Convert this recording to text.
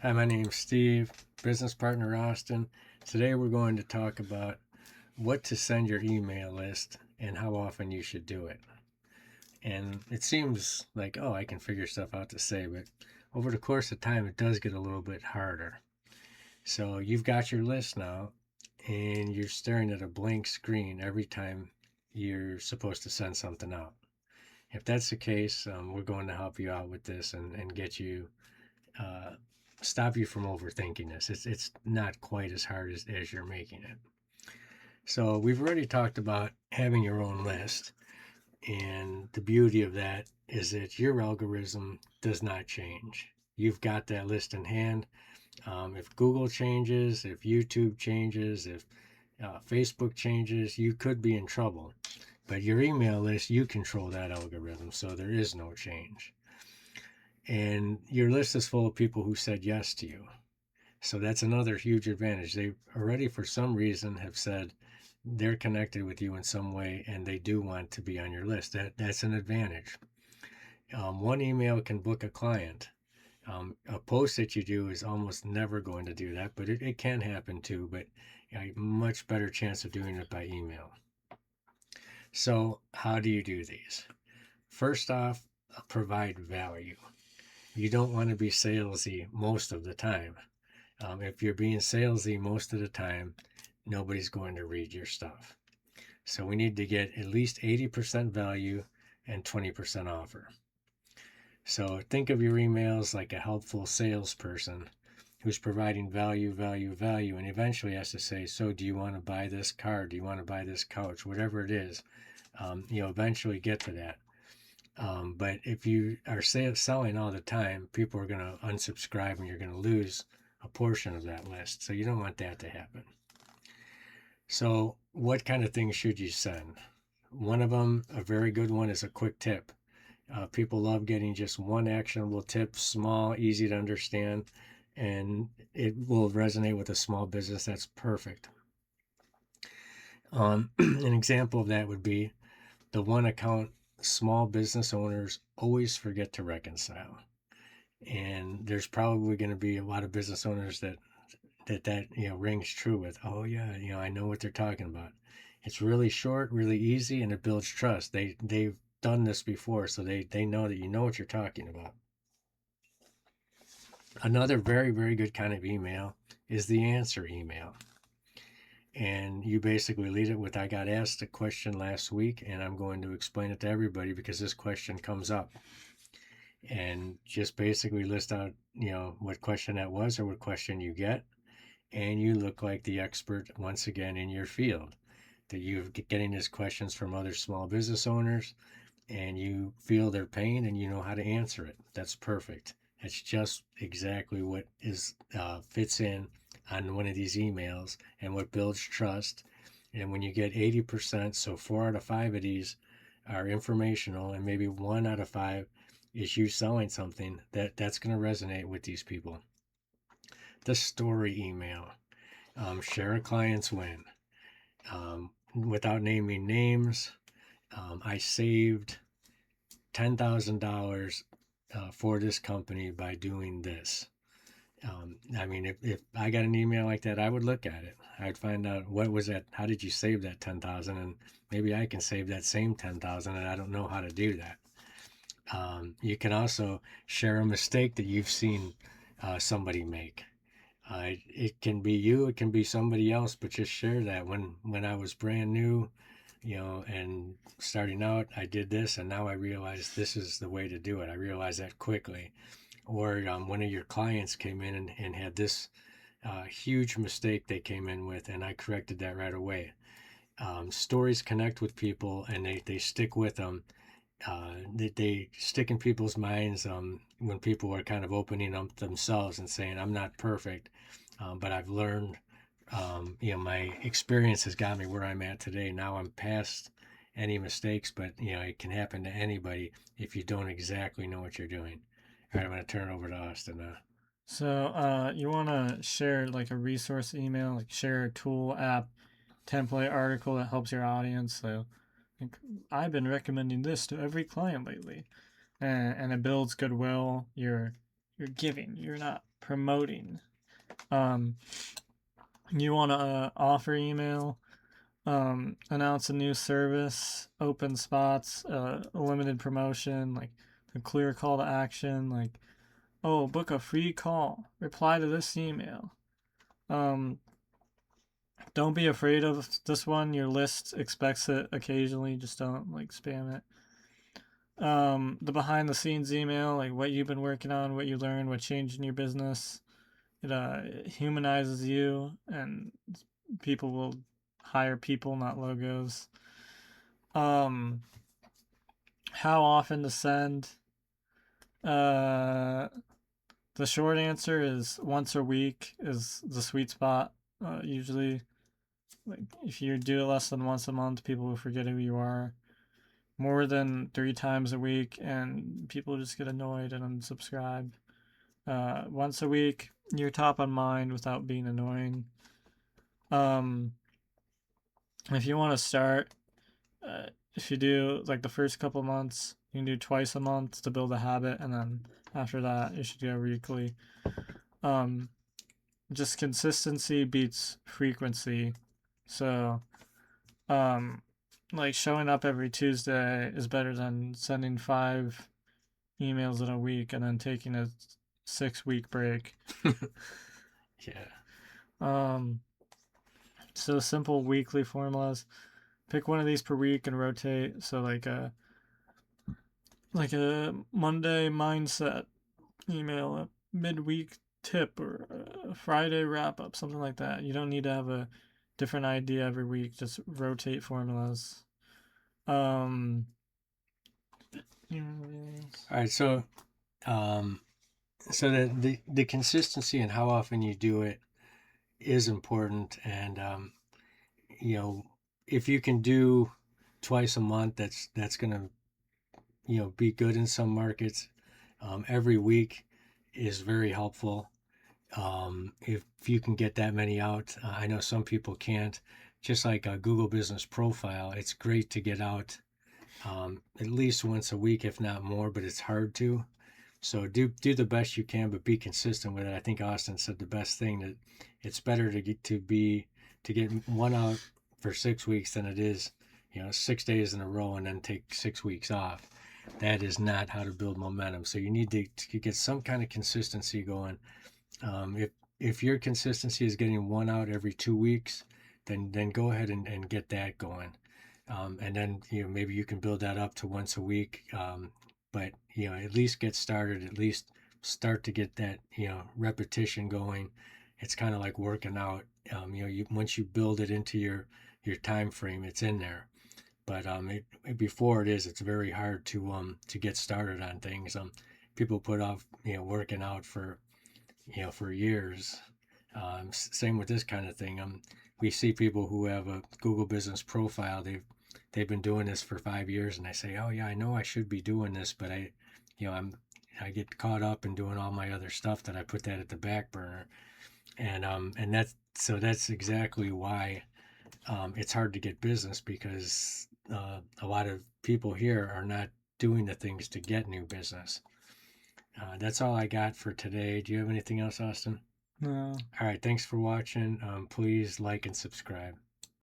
Hi, my name's Steve, business partner Austin. Today we're going to talk about what to send your email list and how often you should do it. And it seems like, oh, I can figure stuff out to say, but over the course of time, it does get a little bit harder. So you've got your list now, and you're staring at a blank screen every time you're supposed to send something out. If that's the case, we're going to help you out with this and get you uh, stop you from overthinking this. It's not quite as hard as you're making it. So we've already talked about having your own list, and the beauty of that is that your algorithm does not change. You've got that list in hand. If Google changes, if YouTube changes, if Facebook changes, you could be in trouble. But your email list, you control that algorithm, so there is no change. And your list is full of people who said yes to you. So that's another huge advantage. They already, for some reason, have said they're connected with you in some way and they do want to be on your list. That's an advantage. One email can book a client. A post that you do is almost never going to do that, but it can happen too. But a much better chance of doing it by email. So, how do you do these? First off, provide value. You don't want to be salesy most of the time. If you're being salesy most of the time, nobody's going to read your stuff. So we need to get at least 80% value and 20% offer. So think of your emails like a helpful salesperson who's providing value, value, value, and eventually has to say, so do you want to buy this car? Do you want to buy this couch? Whatever it is, eventually get to that. But if you are selling all the time, people are going to unsubscribe and you're going to lose a portion of that list. So you don't want that to happen. So, what kind of things should you send? One of them, a very good one, is a quick tip. People love getting just one actionable tip, small, easy to understand, and it will resonate with a small business. That's perfect. An example of that would be the one account small business owners always forget to reconcile. And there's probably going to be a lot of business owners that rings true with. Oh yeah, I know what they're talking about. It's really short, really easy, and it builds trust. They've done this before, so they know that you know what you're talking about. Another very, very good kind of email is the answer email. And you basically lead it with, I got asked a question last week and I'm going to explain it to everybody because this question comes up. And just basically list out, what question that was or what question you get. And you look like the expert once again in your field. That you're getting these questions from other small business owners and you feel their pain and you know how to answer it. That's perfect. That's just exactly what is fits in on one of these emails and what builds trust. And when you get 80%, so 4 out of 5 of these are informational, and maybe 1 out of 5 is you selling something that's going to resonate with these people. The story email, share a client's win. Without naming names, I saved $10,000 for this company by doing this. I mean, if I got an email like that, I would look at it. I'd find out what was that. How did you save that 10,000? And maybe I can save that same 10,000, and I don't know how to do that. You can also share a mistake that you've seen somebody make. It can be you, it can be somebody else, but just share that. When I was brand new, and starting out, I did this, and now I realize this is the way to do it. I realized that quickly. Or one of your clients came in and had this huge mistake they came in with, and I corrected that right away. Stories connect with people, and they stick with them. They stick in people's minds when people are kind of opening up themselves and saying, I'm not perfect, but I've learned, my experience has got me where I'm at today. Now I'm past any mistakes, but, it can happen to anybody if you don't exactly know what you're doing. All right, I'm going to turn it over to Austin now. So, you want to share like a resource email, like share a tool, app, template, article that helps your audience. So, like, I've been recommending this to every client lately, and it builds goodwill. you're giving. You're not promoting. Um, you want to offer email, announce a new service, open spots, a limited promotion, like a clear call to action, like, oh, book a free call, reply to this email. Um, don't be afraid of this one. Your list expects it occasionally. Just don't like spam it. The behind the scenes email, like what you've been working on, what you learned, what changed in your business. It humanizes you, and people will hire people, not logos. Um, how often to send? Uh, the short answer is once a week is the sweet spot. Usually, like if you do it less than once a month, people will forget who you are. More than 3 times a week, and people just get annoyed and unsubscribe. Once a week, you're top on mind without being annoying. Um, if you want to start, if you do like the first couple months, you can do twice a month to build a habit, and then after that, you should go weekly. Um, just consistency beats frequency. So, um, like showing up every Tuesday is better than sending 5 emails in a week and then taking a 6 week break. Yeah. Um, so simple weekly formulas. Pick one of these per week and rotate. So like a Monday mindset email, a midweek tip, or a Friday wrap up, something like that. You don't need to have a different idea every week. Just rotate formulas. Um, All right. Um, so the consistency and how often you do it is important, and you know, if you can do twice a month, that's gonna be good in some markets. Every week is very helpful. If you can get that many out, I know some people can't. Just like a Google Business Profile, it's great to get out at least once a week, if not more, but it's hard to. So do the best you can, but be consistent with it. I think Austin said the best thing, that it's better to get one out for 6 weeks than it is 6 days in a row and then take 6 weeks off. That is not how to build momentum. So you need to get some kind of consistency going. If your consistency is getting one out every 2 weeks, then go ahead and get that going. And then maybe you can build that up to once a week. But at least get started. At least start to get that repetition going. It's kind of like working out. Once you build it into your time frame, it's in there. But before it's very hard to get started on things. People put off working out for years. Same with this kind of thing. We see people who have a Google Business Profile. They've been doing this for 5 years, and I say, oh yeah, I know I should be doing this, but I get caught up in doing all my other stuff that I put that at the back burner, and that's exactly why it's hard to get business, because a lot of people here are not doing the things to get new business. That's all I got for today. Do you have anything else, Austin? no. All right, thanks for watching. Please like and subscribe.